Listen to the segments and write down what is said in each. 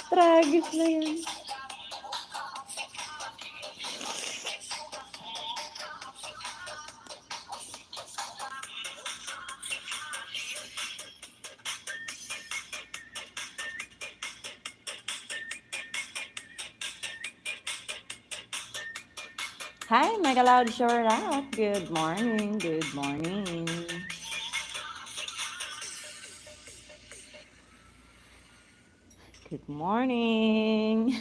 Tragis na yun. Hi, Mega Loud Shout Out. Good morning. Good morning. Good morning.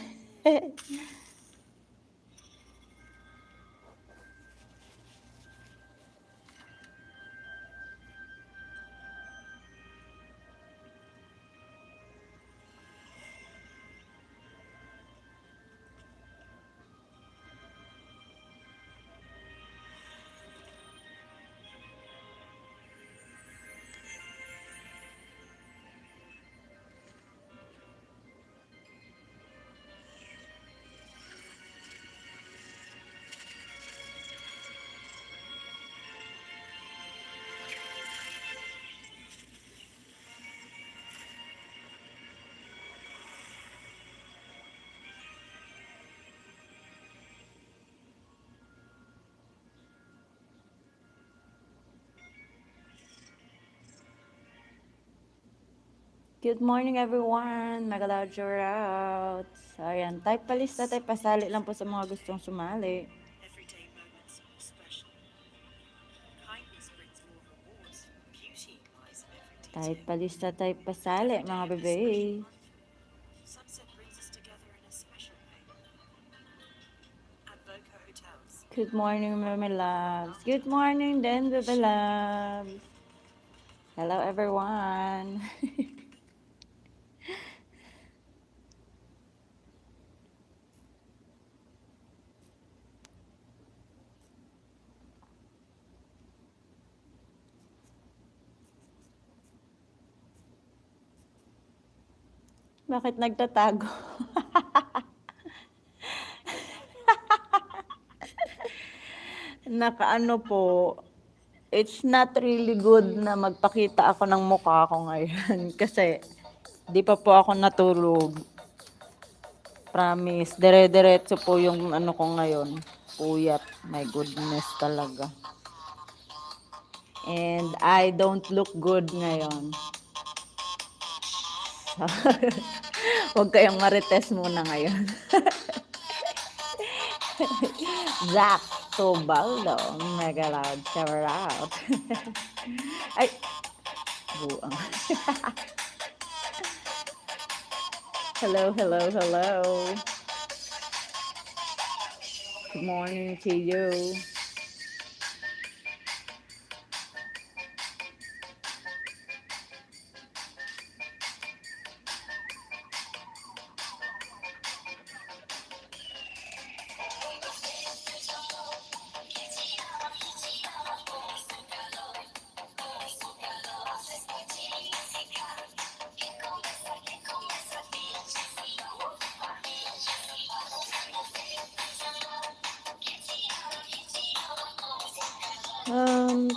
Good morning, everyone. Mega Loud Shout Out. So, ayan. Type palista, type pasali lang po sa mga gustong sumali. Everyday moments more special. Kindness brings more rewards. Beauty lies in every detail. Type palista, type pasali, mga bebe. Sunset brings us together in a special way. At Boca Hotels. Good morning, Mama Loves. Good morning din, Bebe Loves. Hello, everyone. Bakit nagtatago? Nakaano po, it's not really good na magpakita ako ng mukha ko ngayon. Kasi, di pa po ako natulog. Promise, dire-diretso po yung ano ko ngayon. Puyat, my goodness talaga. And I don't look good ngayon. Huwag kayong marites muna ngayon. Zach Tobaldo, Mega Loud Shout Out. Ay, buang. Hello, hello, hello. Good morning to you.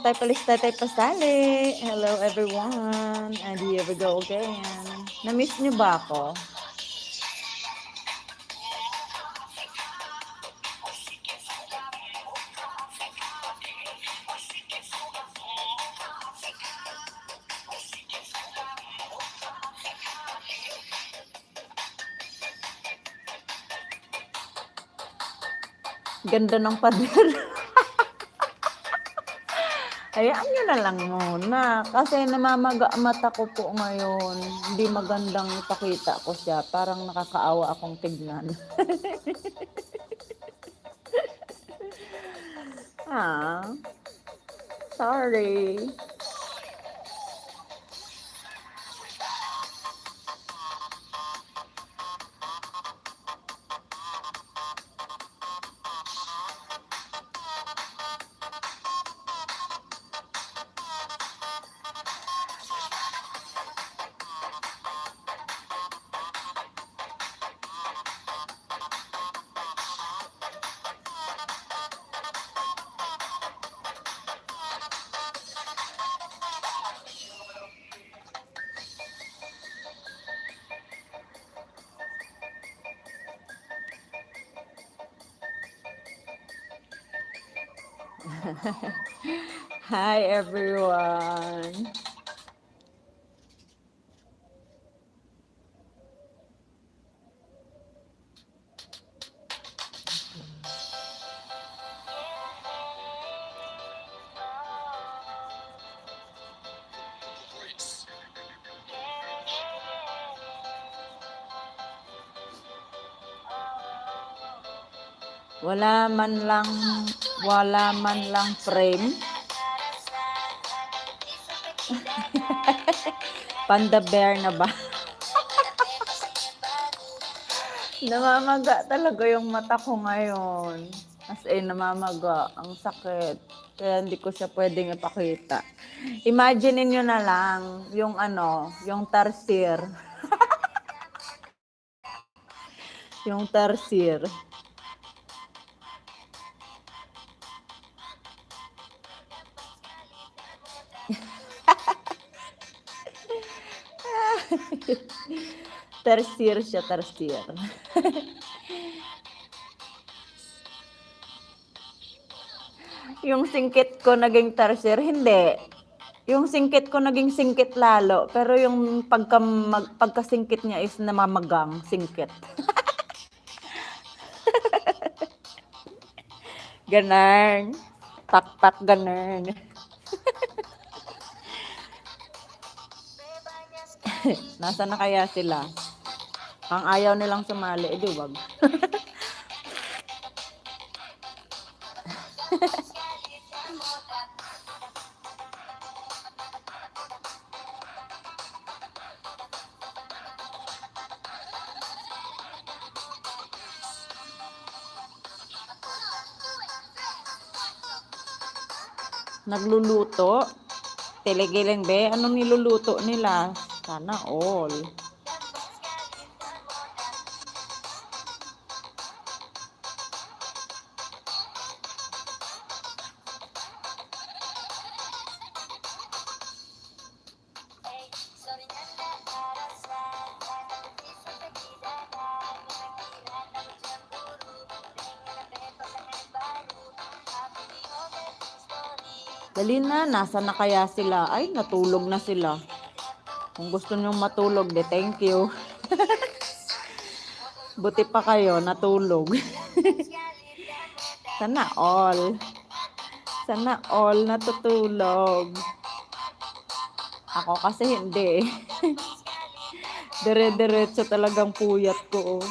Type palista, type pasali. Hello everyone. And here we go again. Na-miss niyo ba ako? Ganda ng pader. Hayaan nyo na lang muna. Kasi namamaga mata ko po ngayon. Hindi magandang ipakita ko siya. Parang nakakaawa akong tignan. Sorry. Hi everyone. Wala man lang frame. Panda bear na ba? Namamaga talaga yung mata ko ngayon. As in, namamaga. Ang sakit. Kaya hindi ko siya pwedeng ipakita. Imagine nyo na lang yung yung tarsier. Yung tarsier. Tarsier siya, tarsier. Yung singkit ko naging tarsier, hindi. Yung singkit ko naging singkit lalo, pero yung pagkasingkit niya is namamagang singkit. Ganun. Tak-tak ganun. Nasaan na kaya sila? Ang ayaw nilang sumali, edi wag. Nagluluto. Telegiling be, anong niluluto nila? Sana all. Dali na, nasa na kaya sila? Ay, natulog na sila. Kung gusto nyong matulog, de thank you. Buti pa kayo, natulog. Sana all. Sana all natutulog. Ako kasi hindi. Dire-diretso talagang puyat ko.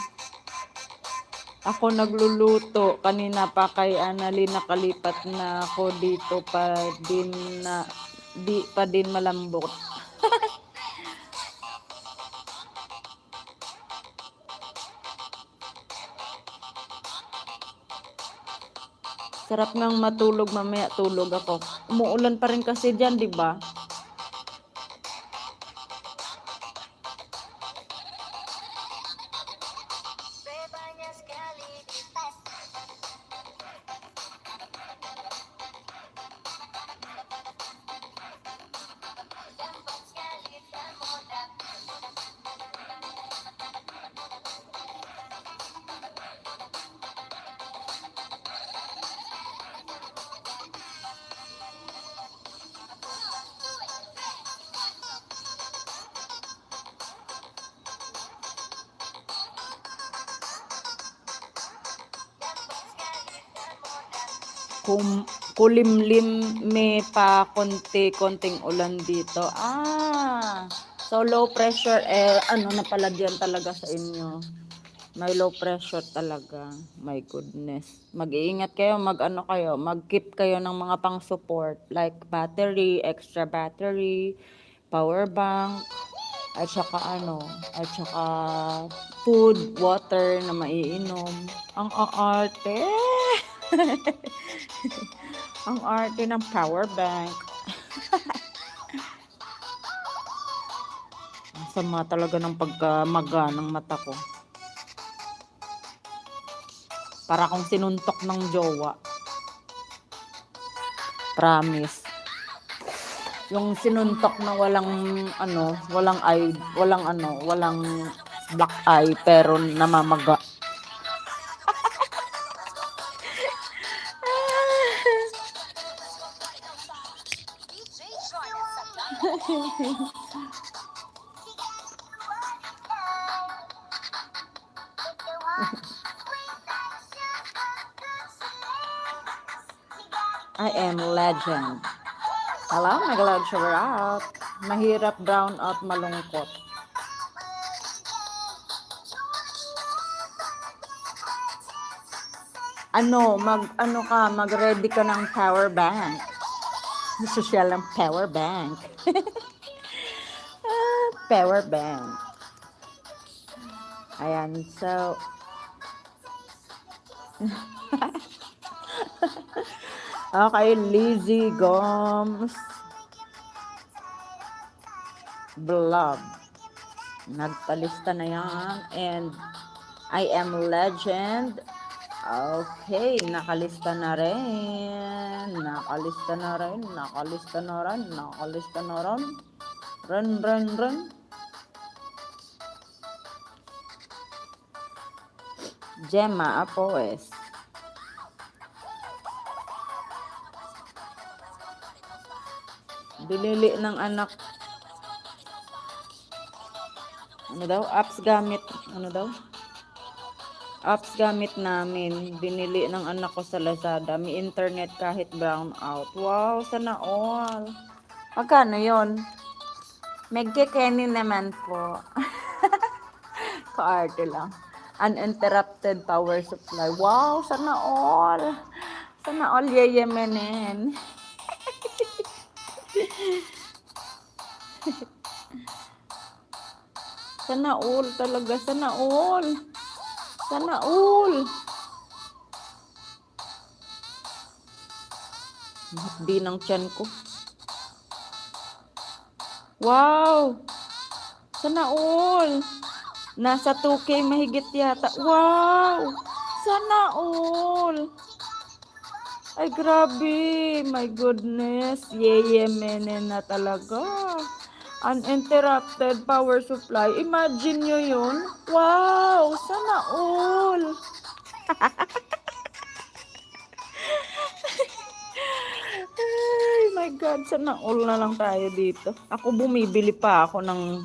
Ako nagluluto. Kanina pa kay Annalyn nakalipat na ako dito pa din na di pa din malambot. Sarap ngang matulog, mamaya tulog ako. Umuulan pa rin kasi diyan, di ba? Kulimlim may pa konting ulan dito. So low pressure ano na pala diyan talaga sa inyo. May low pressure talaga. My goodness. Mag-iingat kayo, mag-keep kayo ng mga pang-support like battery, extra battery, power bank, at saka food, water na maiinom. Ang aarte. Ang arte ng power bank. Ang sama talaga ng pagkamaga ng mata ko. Para akong sinuntok ng jowa. Promise. Yung sinuntok na walang black eye pero namamaga. I am legend. Hello, Megalod shower out. Mahirap brown out malungkot. Mag-ready ka ng power bank. Social ng power bank. Power bank. Ayan, so okay, Lizzie Gomes Vlog. Nagpalista na yan. And I am legend. Okay, nakalista na rin. Nakalista na rin. Run. Gemma Apoes. Binili ng anak. Apps gamit namin. Binili ng anak ko sa Lazada. May internet kahit brown out. Wow, sana all. Magkano yon? Megkekeni naman po. Kaarte lang. Uninterrupted power supply. Wow, sana all. Sana all yeyemenen. Sana all talaga. Sana all. Di ng tiyan ko. Wow. Sana all. Nasa 2K mahigit yata. Wow. Sana all. Ay, grabe. My goodness. Yeyemenen na talaga. Uninterrupted power supply. Imagine nyo yun. Wow. Sana all. Ay, my God. Sana all na lang tayo dito. Ako bumibili pa ako ng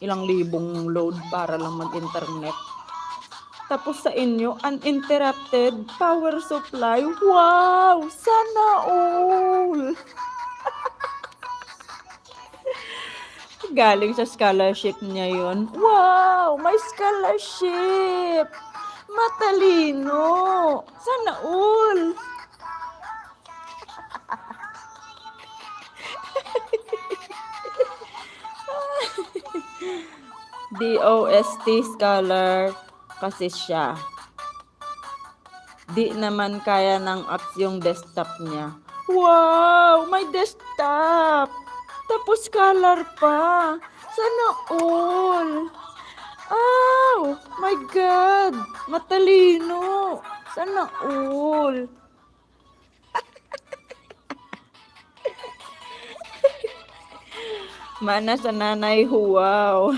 ilang libong load para lang mag-internet. Tapos sa inyo, uninterrupted power supply. Wow! Sana all! Galing sa scholarship niya yun. Wow! May scholarship! Matalino! Sana all! DOST scholar kasi siya. Di naman kaya ng apps yung desktop niya. Wow! May desktop! Tapos scholar pa. Sana all. Oh, my God. Matalino. Sana all. Mana sa nanay huwaw.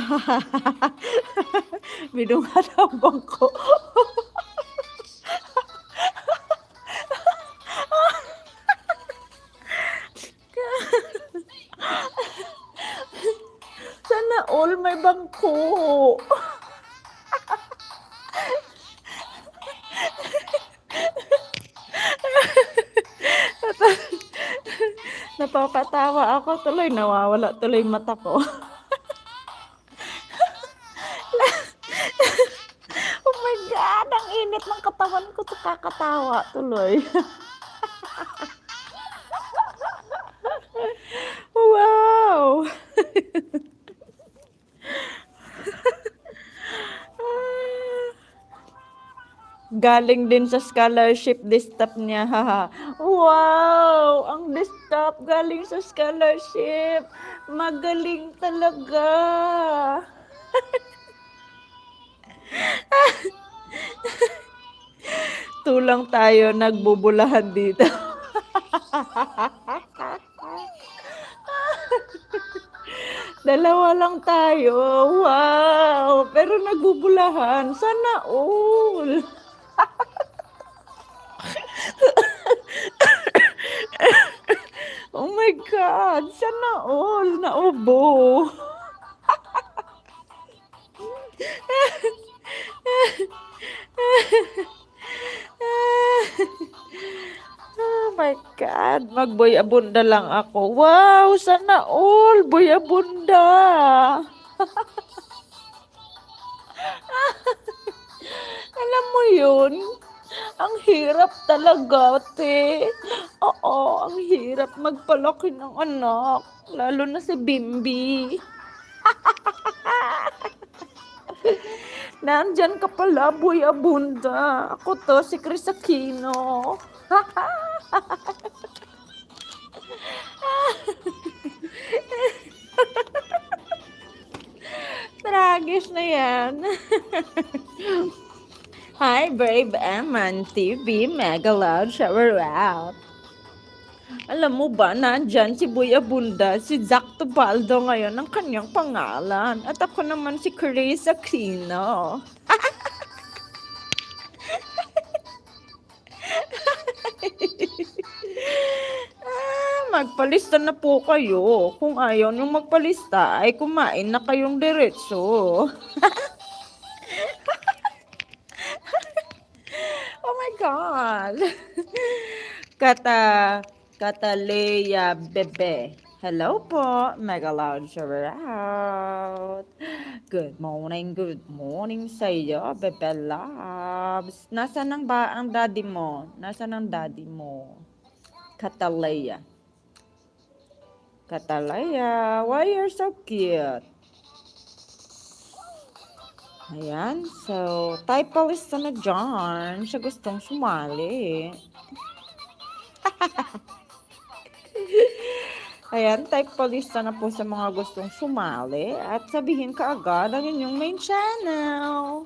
Bidungan ang bangko. Sana all may bangko. Napapatawa ako tuloy, nawawala tuloy mata ko. Oh my God, ang init ng katawan ko, kakatawa tuloy. Wow! Galing din sa scholarship desktop niya. Wow! Ang desktop galing sa scholarship. Magaling talaga. Tulang tayo nagbubulahan dito. Dalawa lang tayo. Wow! Pero nagbubulahan. Sana all. Oh my God! Sana all naubo. Oh my God! Mag-boy abunda lang ako. Wow! Sana all! Boy abunda! Alam mo yun? Ang hirap talaga, te. Oo, ang hirap magpalaki ng anak. Lalo na si Bimbi. Nandyan ka pala, Boy Abunda. Ako to, si Chris Aquino. Tragis na yan. Hi, Brave Eman TV, Mega Loud Shower Out. Alam mo ba, nandyan si Boy Abunda, si Zac Tubaldo ngayon ang kanyang pangalan. At ako naman si Chris Aquino. Magpalista na po kayo. Kung ayaw nyo magpalista, ay kumain na kayong diretso. Oh my God! Katalea Bebe. Hello po, Mega Loud Shower Out. Good morning sa iyo, Bebe Loves. Nasaan ang daddy mo? Nasaan ang daddy mo? Katalea, why you're so cute? Ayan, so, typalista na dyan. Siya gustong sumali. Ayan, typalista na po sa mga gustong sumali. At sabihin ka agad ang inyong main channel.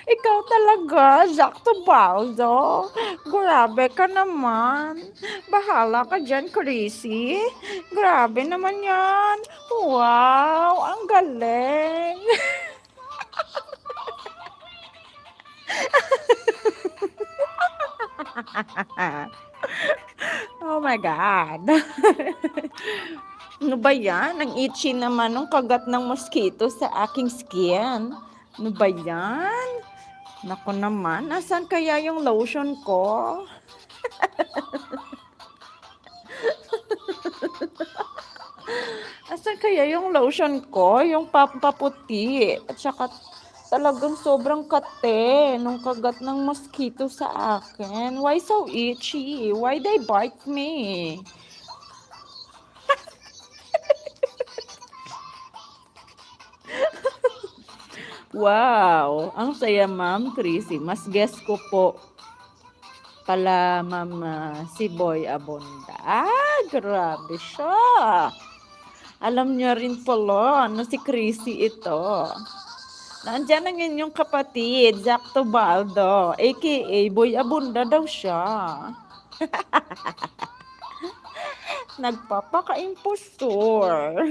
Ikaw talaga, Zac Tubaldo. Grabe ka naman. Bahala ka dyan, Chrissy. Grabe naman yan. Wow, ang galing. Oh my God. Ano ba yan? Ang itchy naman ng kagat ng mosquito sa aking skin. Ano ba yan? Naku naman, nasan kaya yung lotion ko? Asan kaya yung lotion ko? Yung pampaputi. At saka talagang sobrang kate nung kagat ng mosquito sa akin. Why so itchy? Why they bite me? Wow, ang saya Ma'am Chrissy. Mas guess ko po pala Ma'am si Boy Abunda. Grabe siya. Alam niya rin pala ano si Chrissy ito. Nandiyan ang inyong kapatid, Zac Tubaldo, aka Boy Abunda daw siya. Nagpapaka-impostor.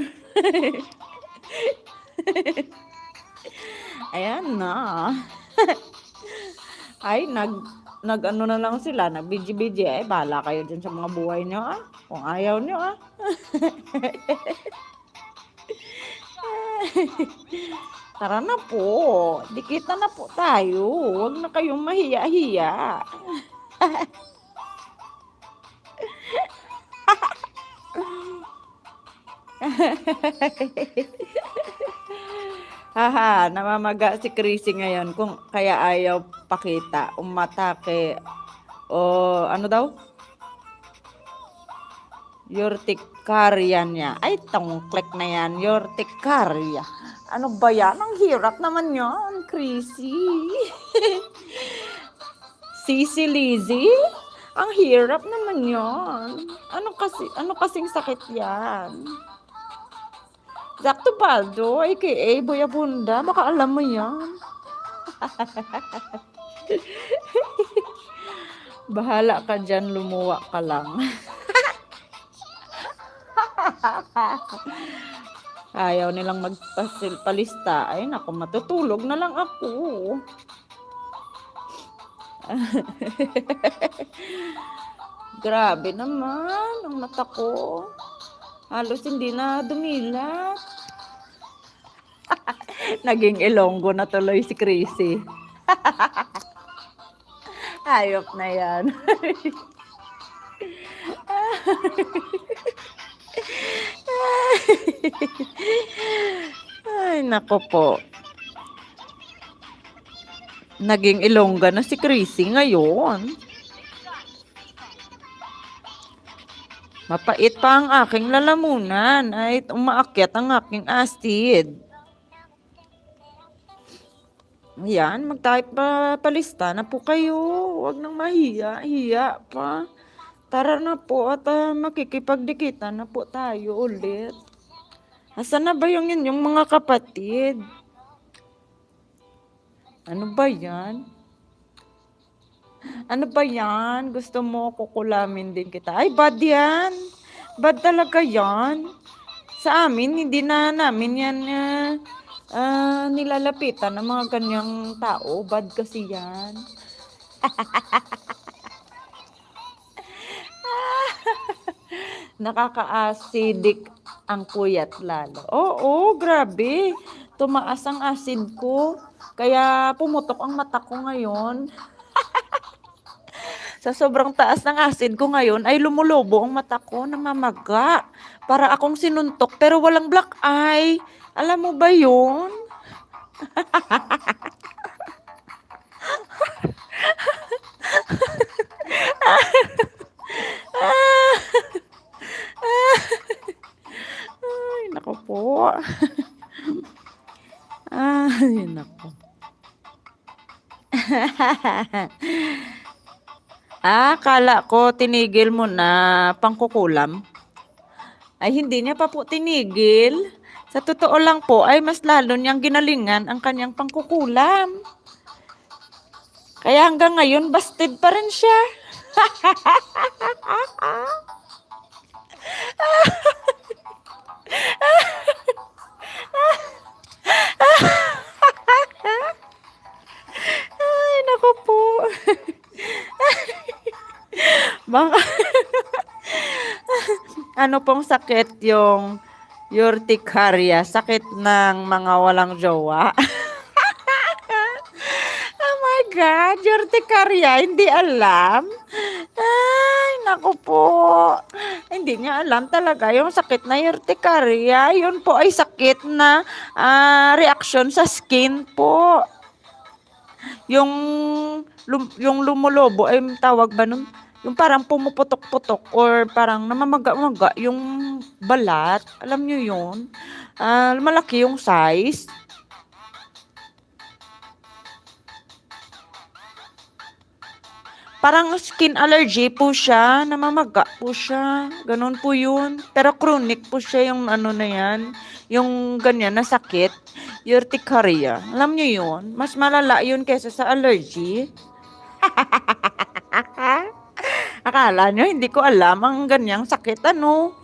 Ayan na. Ay, nag ano na lang sila, nag-BG-BG. Ay, bahala kayo dyan sa mga buhay nyo, ah. Kung ayaw nyo, ah. Tara na po. Dikita na po tayo. Huwag na kayong mahiya-hiya. Haha, namamaga si Chrissy ngayon kung kaya ayaw pakita, umatake o ano daw? Urticaria niya. Ay, tongklek na yan, urticaria. Ano ba yan? Ang hirap naman yan, Chrissy. Sisi Lizzy? Ang hirap naman yan. Ano kasing sakit yan? Zac Tubaldo, aka Boy Abunda, baka alam mo yan. Bahala ka dyan, lumuwa ka lang. Ayaw nilang magpalista. Ay, naku, matutulog na lang ako. Grabe naman ang mata ko. Halos hindi na dumilat. Naging Ilonggo na tuloy si Chrissy. Hayop na yan. Ay, nako po. Naging Ilongga na si Chrissy ngayon. Mapait pa ang aking lalamunan ay umaakyat ang aking acid. Ayan, mag-type pa palista na po kayo. Huwag nang mahiya pa. Tara na po at makikipagdikitan na po tayo ulit. Asan na ba yung inyong mga kapatid? Ano ba yan? Ano ba yan? Gusto mo kukulamin din kita? Ay, bad yan. Bad talaga yan. Sa amin, hindi na namin yan nilalapitan ng mga ganyang tao. Bad kasi yan. Nakaka-acidic ang puyat lalo. Oo, grabe. Tumaas ang acid ko. Kaya pumutok ang mata ko ngayon. Sa sobrang taas ng acid ko ngayon ay lumulobo ang mata ko, namamaga. Para akong sinuntok pero walang black eye. Alam mo ba yun? Ay, nako po. Ay, nako. Kala ko tinigil mo na pangkukulam. Ay, hindi niya pa po tinigil. Sa totoo lang po, ay mas lalo niyang ginalingan ang kanyang pangkukulam. Kaya hanggang ngayon, busted pa rin siya. Ay, naku po. Baka, ano pong sakit yung urticaria? Sakit ng mga walang jowa? Oh my God, urticaria, hindi alam? Ay, naku po. Hindi niya alam talaga yung sakit na urticaria. Yun po ay sakit na reaction sa skin po. Yung lumulobo ay tawag ba nun? Yung parang pumuputok-putok or parang namamaga-maga yung balat. Alam nyo yun? Malaki yung size. Parang skin allergy po siya, namamaga po siya. Ganun po yun. Pero chronic po siya yung ano na yan. Yung ganyan na sakit. Urticaria. Alam nyo yun? Mas malala yun kaysa sa allergy. Akala nyo, hindi ko alam ang ganyang sakit, ano?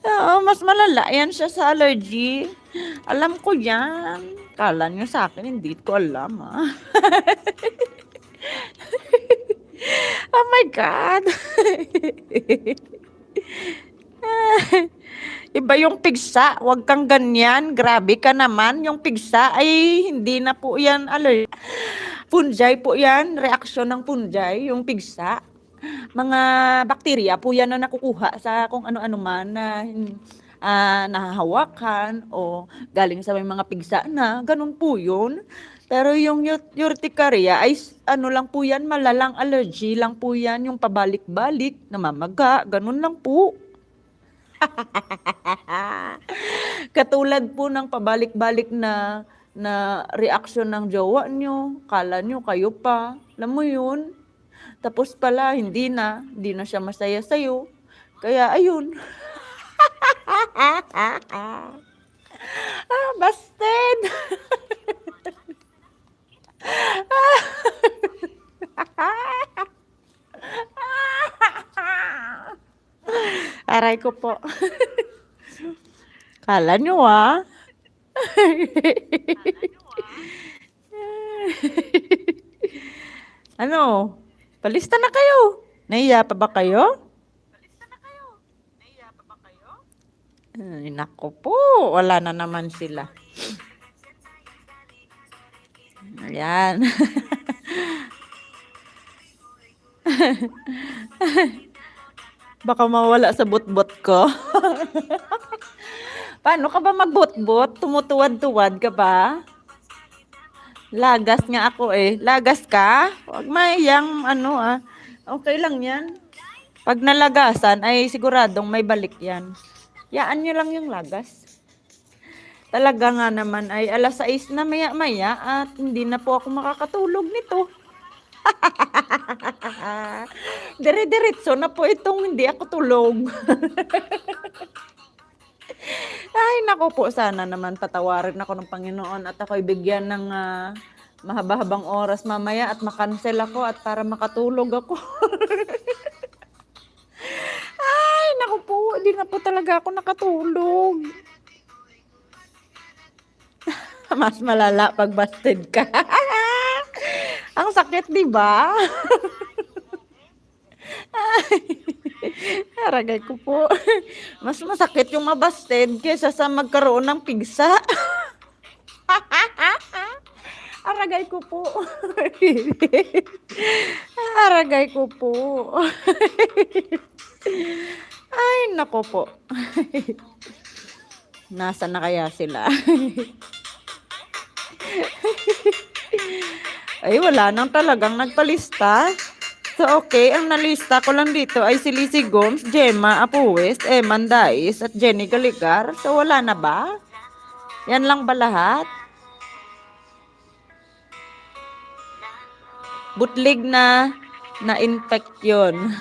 Oo, mas malala yan siya sa allergy. Alam ko yan. Kala nyo sa akin, hindi ko alam, ah. Oh my God. Iba yung pigsa, wag kang ganyan. Grabe ka naman. Yung pigsa ay hindi na po yan allergy. Fungi po yan, reaksyon ng fungi, yung pigsa. Mga bakterya po yan na nakukuha sa kung ano-ano man na nahahawakan o galing sa may mga pigsa na, ganun po yun. Pero yung urticaria ay ano lang po yan, malalang allergy lang po yan, yung pabalik-balik, namamaga, ganun lang po. Katulad po ng pabalik-balik na reaksyon ng jowa nyo, kala nyo kayo pa, alam mo yun. Tapos pala, hindi na siya masaya sa'yo. Kaya ayun. Busted! Aray ko po. Kala nyo Ano? Palista na kayo. Nahiya pa ba kayo? Ay, naku po. Wala na naman sila. Ayan. Baka mawala sa bot-bot ko. Paano ka ba magbot-bot? Tumutuwad-tuwad ka ba? Lagas nga ako eh. Lagas ka? Huwag mayang ano ah. Okay lang yan. Pag nalagasan ay siguradong may balik yan. Yaan nyo lang yung lagas. Talaga nga naman ay alas 6 na maya-maya at hindi na po ako makakatulog nito. Dire-diretso na po itong hindi ako tulog. Ay, naku po, sana naman patawarin ako ng Panginoon at ako'y bigyan ng mahaba-habang oras mamaya at makancel ako at para makatulog ako. Ay, naku po, hindi na po talaga ako nakatulog. Mas malala pag busted ka. Ang sakit, di ba? Aragay ko po. Mas masakit yung mabusted kaysa sa magkaroon ng pigsa. Aragay ko po. Aragay ko po. Ay, nako po. Nasa na kaya sila? Ay, wala nang talagang nagpalista. So, okay. Ang nalista ko lang dito ay si Lizzie Gomes, Gemma Apuwes, Eman Dais, at Jenny Galigar. So, wala na ba? Yan lang ba lahat? Butlig na na-infect yun.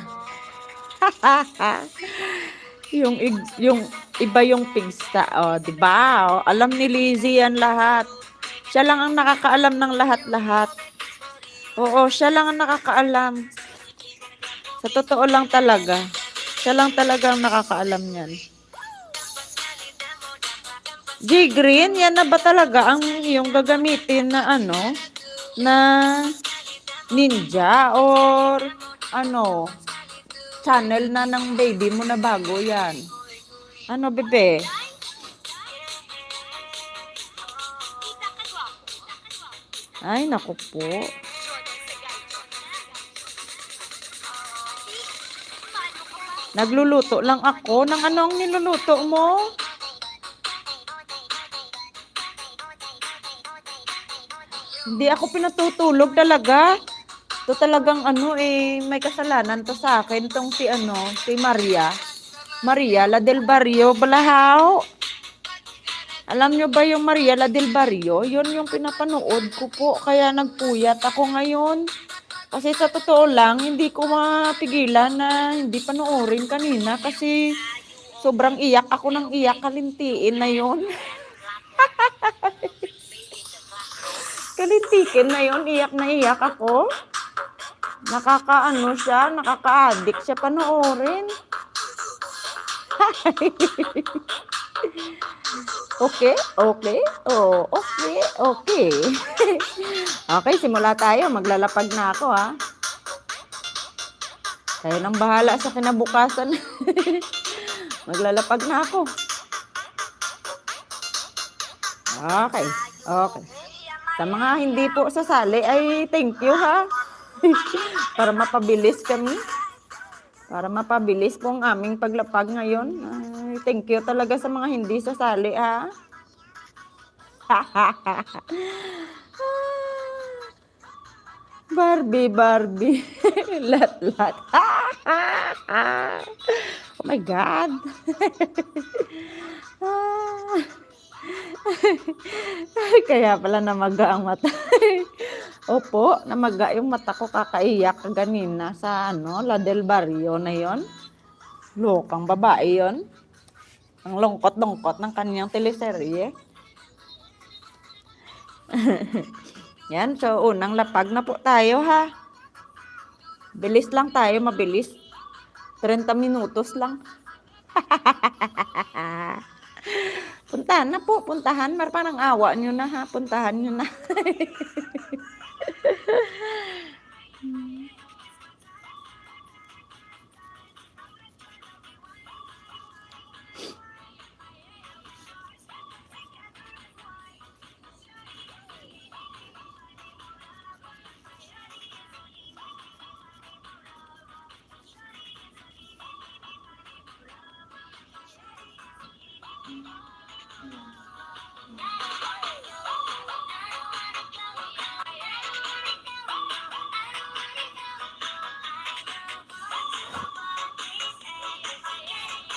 yung iba yung pigsta. Oh, di ba? Oh, alam ni Lizzie yan lahat. Siya lang ang nakakaalam ng lahat-lahat. Oo, siya lang ang nakakaalam. Sa totoo lang talaga. Siya lang talaga ang nakakaalam niyan. G-Green, yan na ba talaga ang iyong gagamitin na ano? Na ninja or ano? Channel na ng baby mo na bago yan. Ano, bebe? Ay, naku po. Nagluluto lang ako. Ng anong niluluto mo? Hindi ako pinatutulog talaga. To talagang ano eh, may kasalanan to sa akin. Tong si ano, si Maria. Maria La del Barrio, Balahaw. Alam nyo ba yung Maria La del Barrio? Yun yung pinapanood ko po. Kaya nagpuyat ako ngayon. Kasi sa totoo lang, hindi ko mapigilan na hindi panoorin kanina kasi sobrang iyak ako ng iyak, kalintiin na yon. Kalintikin na yon, iyak na iyak ako. Nakakaano siya, nakaka-addict siya panoorin. Okay, okay, oh, okay, okay. Okay, simula tayo. Maglalapag na ako, ha. Kayo nang bahala sa kinabukasan. Maglalapag na ako. Okay, okay. Sa mga hindi po sasali, ay thank you, ha. Para mapabilis kami. Para mapabilis po ang aming paglapag ngayon. Ay, thank you talaga sa mga hindi sasali, ha. Barbie, Barbie. Lat-lat. Oh my God. Kaya pala namaga ang mata. Opo, namaga yung mata ko, kakaiyak ganina sa ano, La del Barrio na yon. Lokang babae yon. Ang lungkot-lungkot ng kanyang teleserye. Yan, so unang lapag na po tayo, ha. Bilis lang tayo, mabilis. 30 minutos lang. Puntahan na po, puntahan. Parang awa nyo na ha, puntahan nyo na.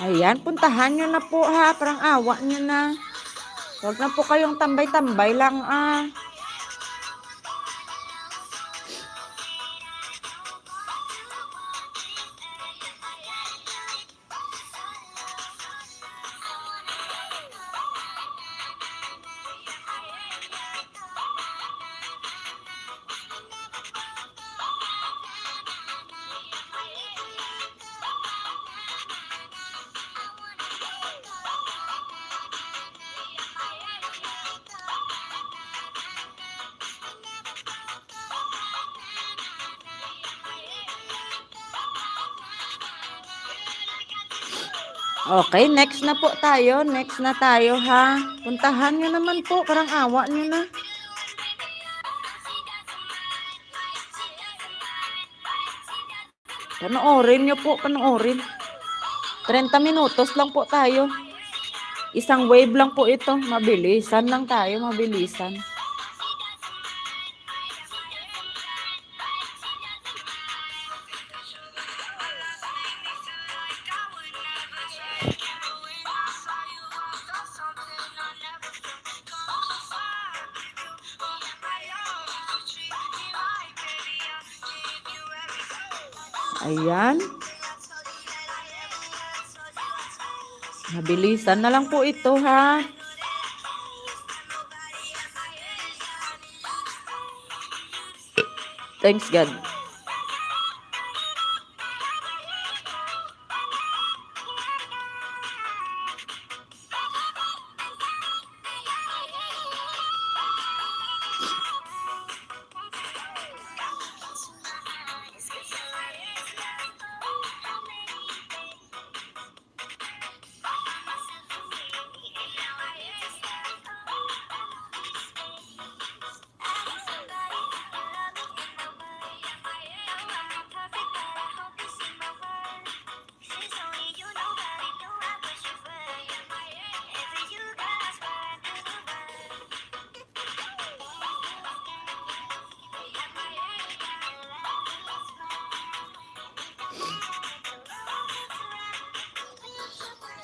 Ayan, puntahan nyo na po ha, parang awa nyo na. Huwag na po kayong tambay-tambay lang ah. Okay, next na po tayo. Next na tayo ha. Puntahan nyo naman po, parang awa nyo na. Panoorin nyo po, panoorin. 30 minutos lang po tayo. Isang wave lang po ito. Mabilisan lang tayo, mabilisan. Ayan. Mabilisan na lang po ito ha. Thanks God.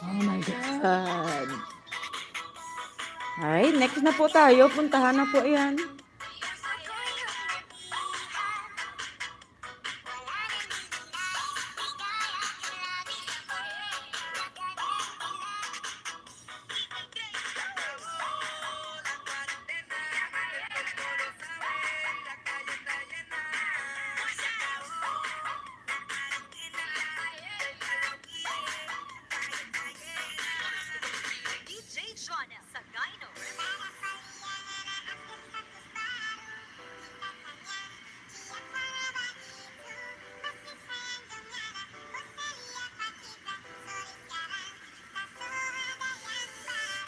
Oh my God. Ay, next na po tayo. Puntahan na po yan. DJ Jonah Sagayno.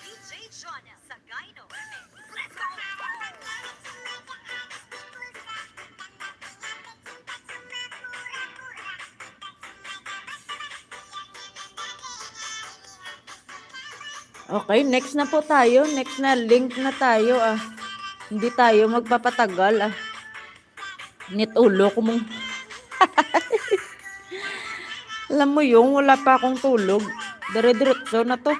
DJ Jonah Sagayno. Let's go! Okay, next na po tayo. Next na link na tayo ah. Hindi tayo magpapatagal ah. Nitulo ko mong... Alam mo yung wala pa akong tulog. Dire-diretso na to.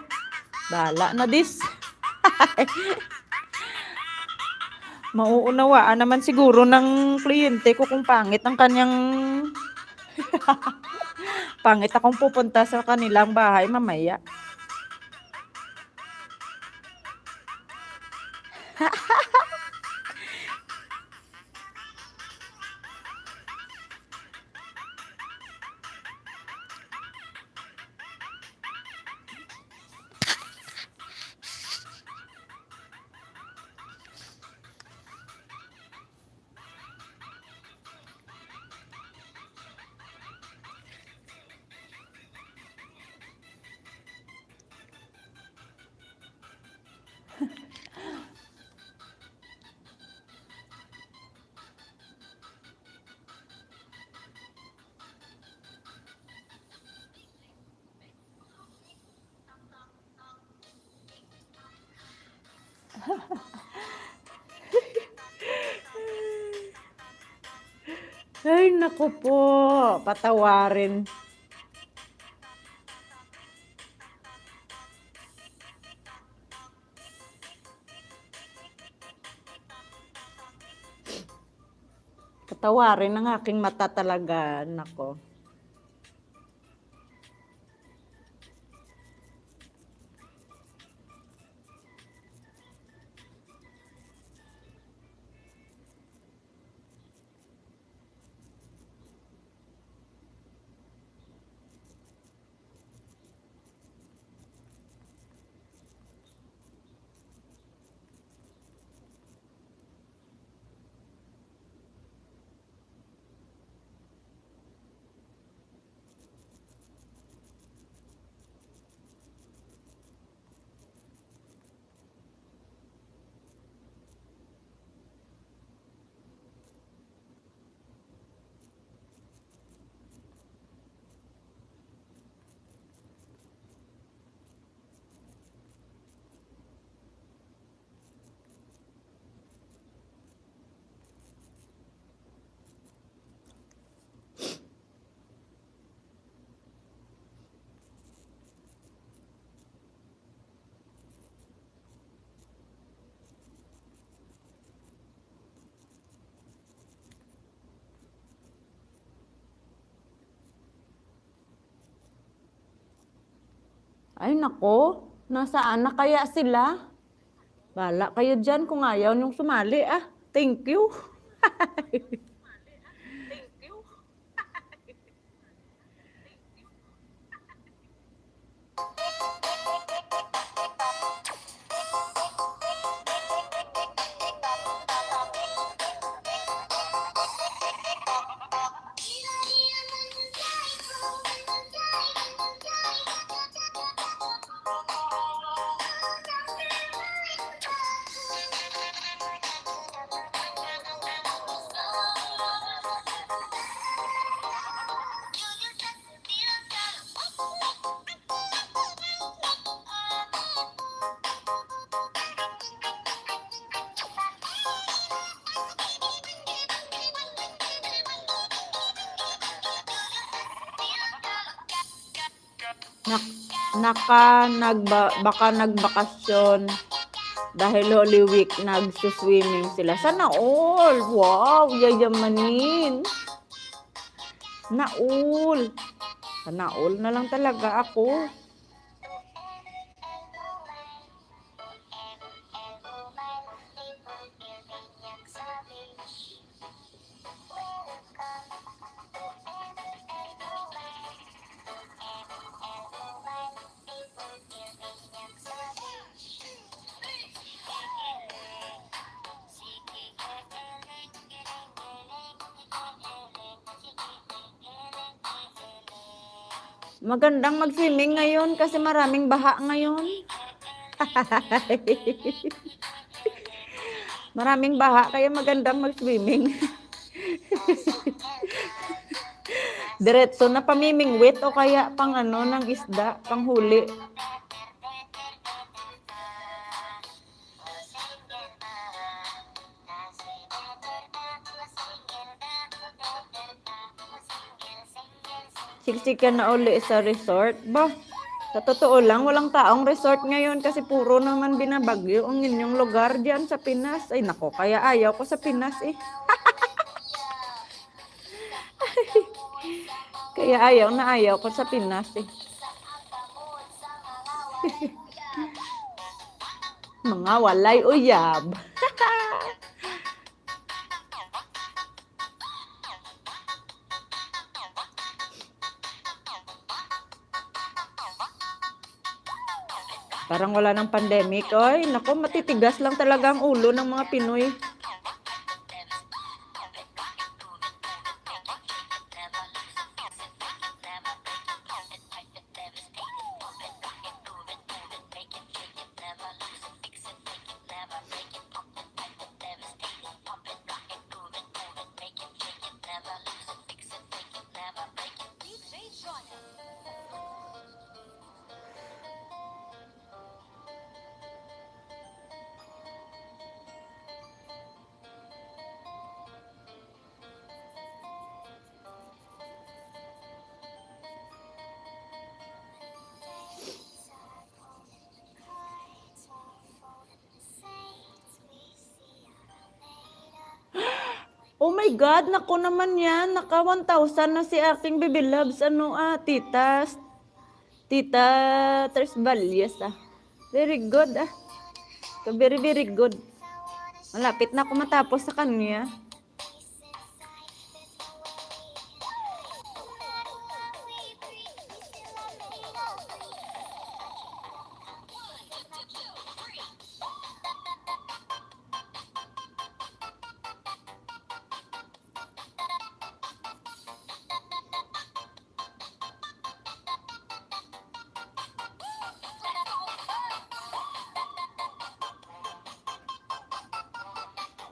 Bahala na this. Mauunawaan naman siguro ng kliyente ko kung pangit ang kanyang... Pangit akong pupunta sa kanilang bahay mamaya. Ay, naku po, patawarin. Patawarin ang aking mata talaga, nako. Ay, nako, nasaan na kaya sila? Bahala kayo dyan kung ayaw niyong sumali, ah. Thank you. Baka nagbakasyon dahil Holy Week nagsuswimming sila. Sana all! Wow, yayamanin. Naul. Sana all na lang talaga ako. Magandang mag-swimming ngayon kasi maraming baha ngayon. Maraming baha kaya magandang mag-swimming. Diretso na pamimingwit o kaya pang ano ng isda, pang huli. Siksikan na uli sa resort. Ba, sa totoo lang, walang taong resort ngayon kasi puro naman binabagyo ang inyong lugar dyan sa Pinas. Ay nako, kaya ayaw ko sa Pinas eh. Kaya ayaw ko sa Pinas eh. Mga walay uyab. Parang wala ng pandemic. Ay, nako, matitigas lang talaga ang ulo ng mga Pinoy. my God, naku naman yan. Naka 1,000 na si aking baby loves. Ano titas? Tita Tres Valyes Very good Very, very good. Malapit na ako matapos sa kanya.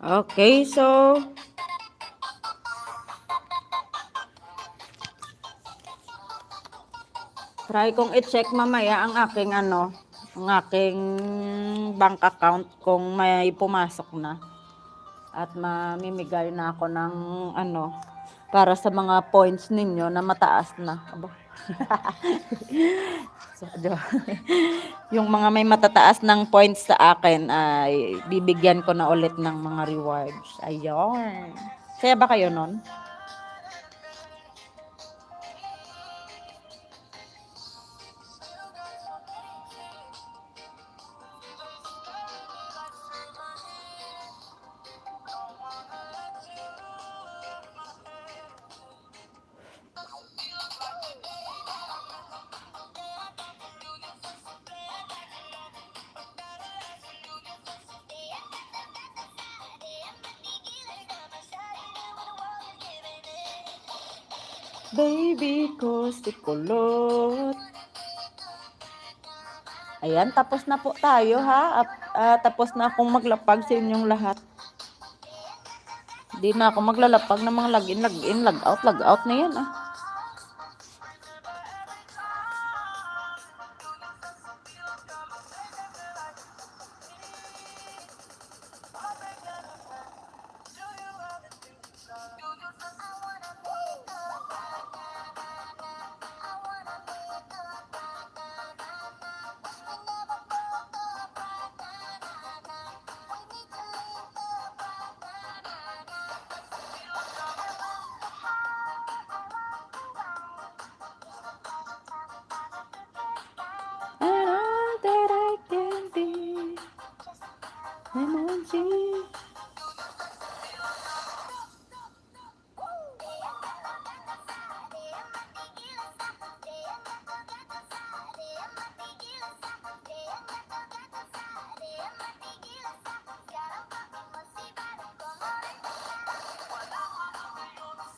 Okay, so try kong i-check mamaya ang aking ang aking bank account kung may pumasok na. At mamimigay na ako ng para sa mga points ninyo na mataas na. Yung mga may matataas ng points sa akin ay bibigyan ko na ulit ng mga rewards. Ayun. Kaya ba kayo nun? Baby ko si Kulot. Ayan, tapos na po tayo ha. Tapos na akong maglapag sa inyong lahat. Hindi na ako maglalapag ng mga log-in, log out na yan And all that I can be, emoji.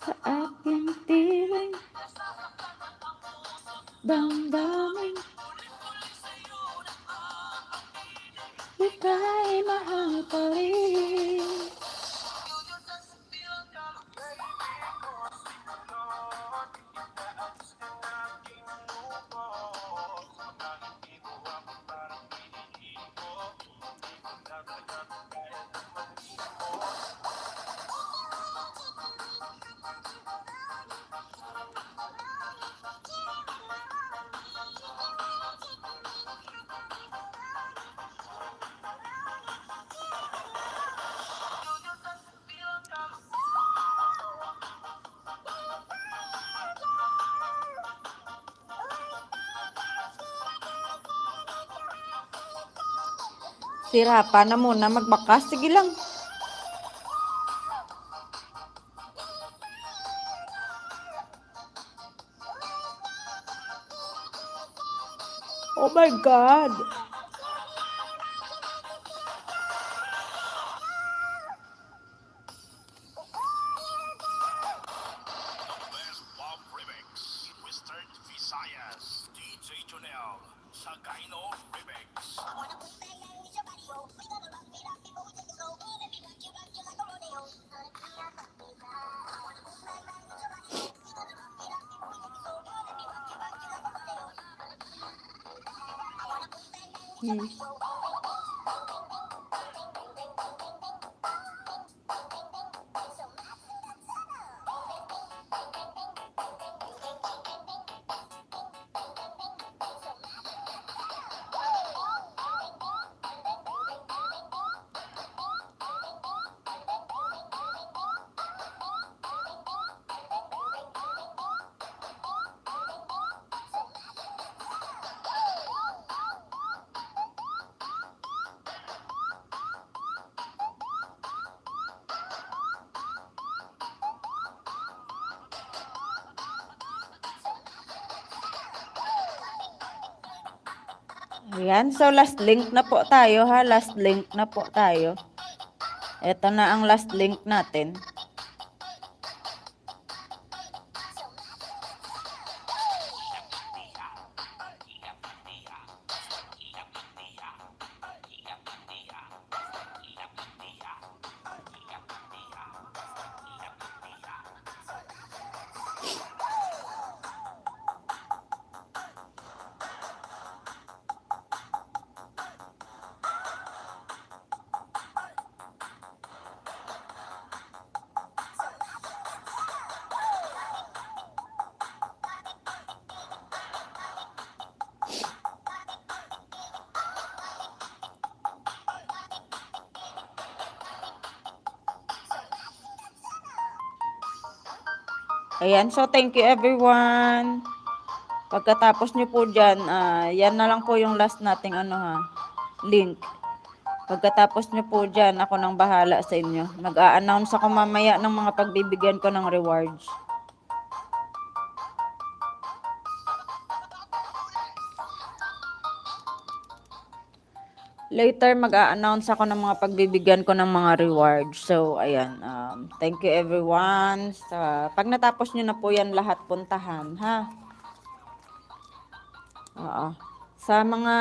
Sa aking tiling, damdamin, ika'y mahal pa rin. Sirapan na muna magbakas. Sige lang. Oh my God. Ayan, so last link na po tayo ha, last link na po tayo. Ito na ang last link natin. Ayan, so thank you everyone. Pagkatapos nyo po dyan, yan na lang po yung last nating ano ha, link. Pagkatapos nyo po dyan, ako nang bahala sa inyo. Mag-a-announce ako mamaya ng mga pagbibigyan ko ng rewards. Later, mag-a-announce ako ng mga pagbibigyan ko ng mga rewards. So, ayan. Thank you everyone. Pag natapos nyo na po yan lahat, puntahan, ha? Oo. Sa mga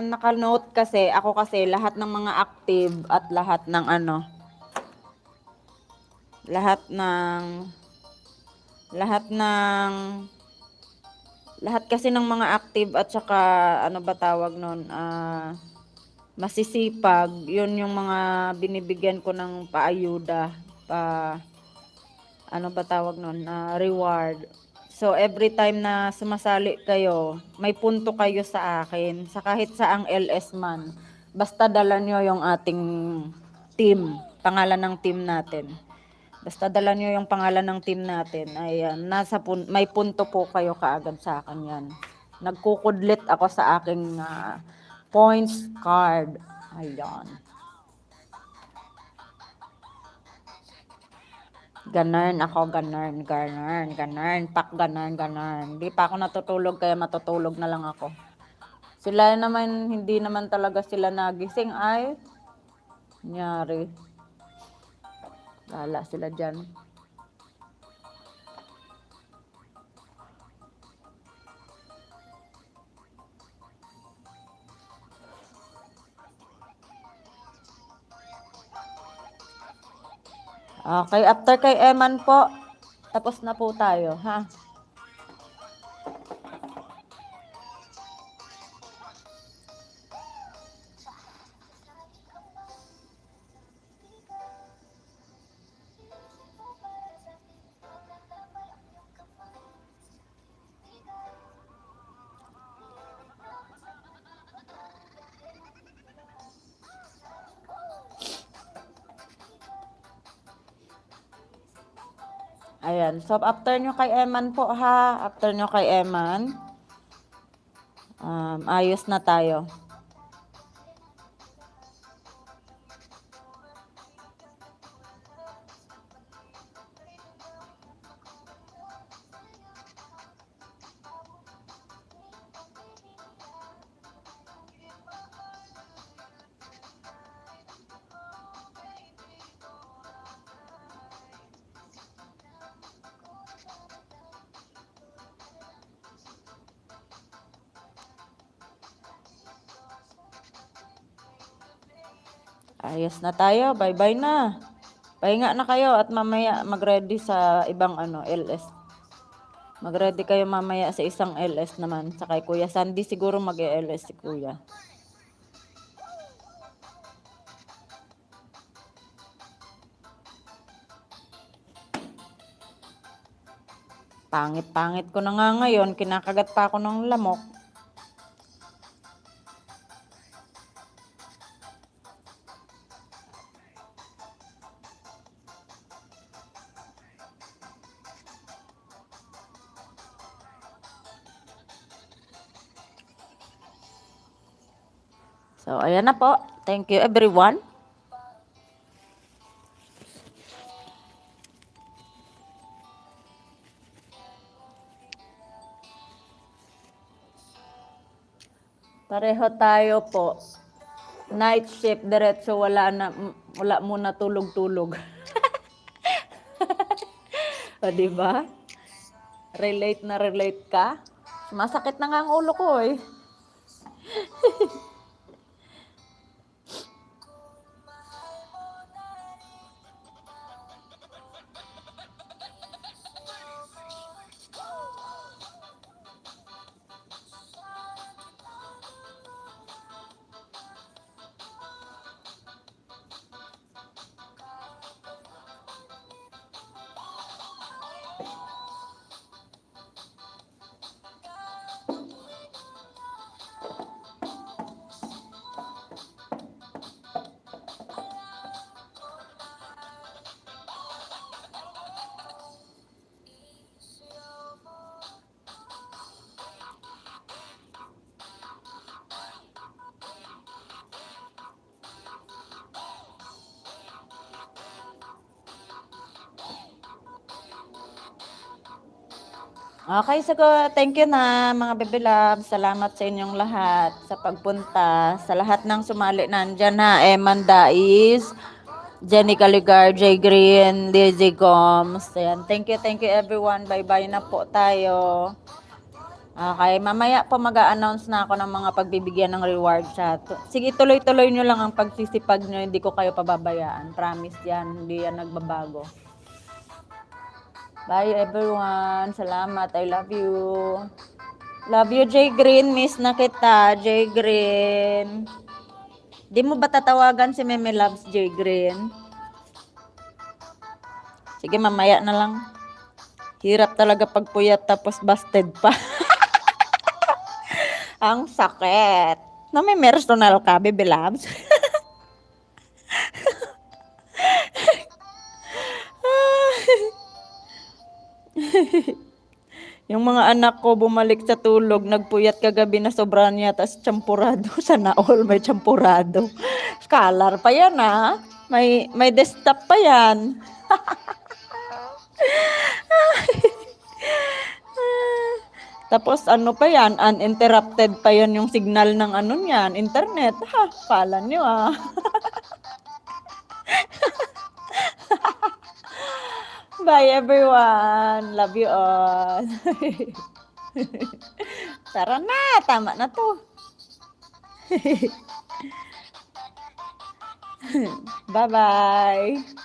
naka-note kasi, ako kasi, lahat ng mga active at lahat ng ano, lahat kasi ng mga active at saka, ano ba tawag nun, masisipag, yun yung mga binibigyan ko ng paayuda, ano ba tawag nun, reward. So, every time na sumasali kayo, may punto kayo sa akin, sa kahit saang LS man. Basta dala nyo yung ating team, pangalan ng team natin. Basta dala nyo yung pangalan ng team natin, ayan, may punto po kayo kaagad sa akin yan. Nagkukudlit ako sa aking points card. Ayan. Ganun ako, ganun. Pak ganun. Di pa ako natutulog, kaya matutulog na lang ako. Sila naman, hindi naman talaga sila nagising, ay nyari. Lala sila dyan. Okay, after kay Eman po, tapos na po tayo, ha? Ayan, so after nyo kay Eman po, ha? After nyo kay Eman, ayos na tayo. Ayos na tayo, bye-bye na. Pahinga na kayo at mamaya mag-ready sa ibang ano, LS. Mag-ready kayo mamaya sa isang LS naman. Sa kay Kuya Sandy siguro mag-LS si Kuya. Pangit-pangit ko na nga ngayon, kinakagat pa ako ng lamok. So, ayan na po. Thank you everyone. Pareho tayo po. Night shift, diretso wala muna tulog-tulog. O, diba? Relate na relate ka? Masakit na nga ang ulo ko eh. Okay, so thank you na mga baby love. Salamat sa inyong lahat sa pagpunta. Sa lahat ng sumali nandyan ha. Eman Dais, Jenny Caligar, Jay Green, Lizzie Gomes. Ayan. Thank you everyone. Bye-bye na po tayo. Okay, mamaya po mag-a-announce na ako ng mga pagbibigyan ng reward chat. Sige, tuloy-tuloy nyo lang ang pagsisipag nyo. Hindi ko kayo pababayaan. Promise yan. Hindi yan nagbabago. Bye everyone. Salamat. I love you. Love you, Jay Green. Miss na kita, Jay Green. Di mo ba tatawagan si Meme Loves Jay Green? Sige, mamaya na lang. Hirap talaga pagpuyat tapos busted pa. Ang sakit. Na may personal ka, Baby Loves. Yung mga anak ko bumalik sa tulog, nagpuyat kagabi na sobra niya, tas champurado sa naol, may champurado. Scholar pa yan ha. May desktop pa yan. Tapos ano pa yan, uninterrupted pa yan yung signal ng ano niyan, internet. Ha, kala nyo ah. Bye everyone. Love you all. Tara na, tama na to. Bye-bye.